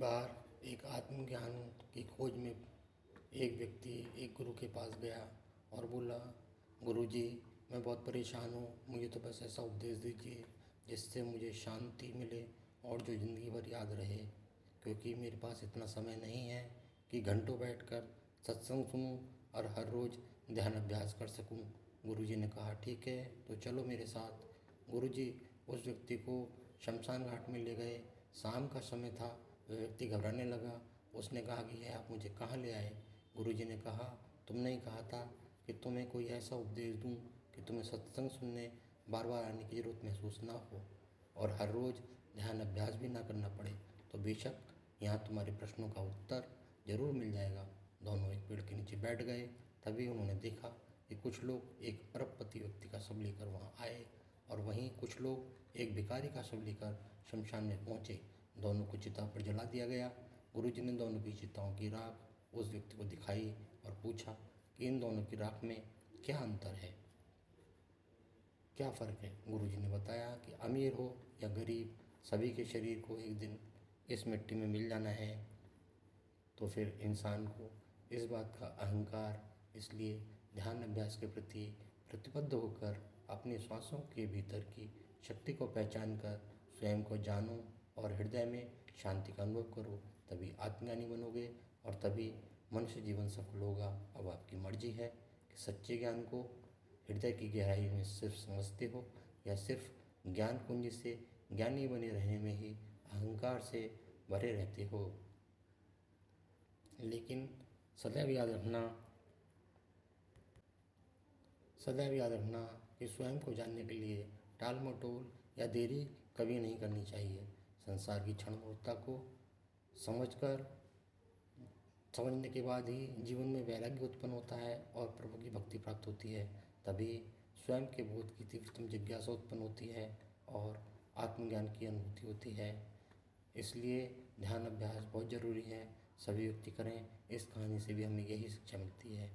बार एक आत्मज्ञान की खोज में एक व्यक्ति एक गुरु के पास गया और बोला, गुरुजी मैं बहुत परेशान हूँ, मुझे तो बस ऐसा उपदेश दीजिए जिससे मुझे शांति मिले और जो ज़िंदगी भर याद रहे, क्योंकि मेरे पास इतना समय नहीं है कि घंटों बैठकर सत्संग सुनूं और हर रोज़ ध्यान अभ्यास कर सकूं। गुरुजी ने कहा, ठीक है तो चलो मेरे साथ। गुरुजी उस व्यक्ति को शमशान घाट में ले गए। शाम का समय था। वह व्यक्ति घबराने लगा। उसने कहा कि यह आप मुझे कहाँ ले आए? गुरुजी ने कहा, तुमने ही कहा था कि तुम्हें कोई ऐसा उपदेश दूं कि तुम्हें सत्संग सुनने बार बार आने की ज़रूरत महसूस ना हो और हर रोज़ ध्यान अभ्यास भी ना करना पड़े। तो बेशक यहाँ तुम्हारे प्रश्नों का उत्तर जरूर मिल जाएगा। दोनों एक पेड़ के नीचे बैठ गए। तभी उन्होंने देखा कि कुछ लोग एक अरबपति व्यक्ति का शव लेकर वहाँ आए और वहीं कुछ लोग एक भिखारी का शव लेकर शमशान में पहुँचे। दोनों को चिता पर जला दिया गया। गुरुजी ने दोनों की चिताओं की राख उस व्यक्ति को दिखाई और पूछा कि इन दोनों की राख में क्या अंतर है, क्या फ़र्क है? गुरुजी ने बताया कि अमीर हो या गरीब, सभी के शरीर को एक दिन इस मिट्टी में मिल जाना है। तो फिर इंसान को इस बात का अहंकार, इसलिए ध्यान अभ्यास के प्रति प्रतिबद्ध होकर अपने श्वासों के भीतर की शक्ति को पहचान कर स्वयं को जानो और हृदय में शांति का अनुभव करो, तभी आत्मज्ञानी बनोगे और तभी मनुष्य जीवन सफल होगा। अब आपकी मर्जी है कि सच्चे ज्ञान को हृदय की गहराई में सिर्फ समझते हो या सिर्फ ज्ञान कुंज से ज्ञानी बने रहने में ही अहंकार से भरे रहते हो। लेकिन सदैव याद रखना सदैव याद रखना कि स्वयं को जानने के लिए टाल मटोल या देरी कभी नहीं करनी चाहिए। संसार की क्षणभंगुरता को समझने के बाद ही जीवन में वैराग्य उत्पन्न होता है और प्रभु की भक्ति प्राप्त होती है। तभी स्वयं के बोध की तीव्रतम जिज्ञासा उत्पन्न होती है और आत्मज्ञान की अनुभूति होती है। इसलिए ध्यान अभ्यास बहुत ज़रूरी है, सभी व्यक्ति करें। इस कहानी से भी हमें यही शिक्षा मिलती है।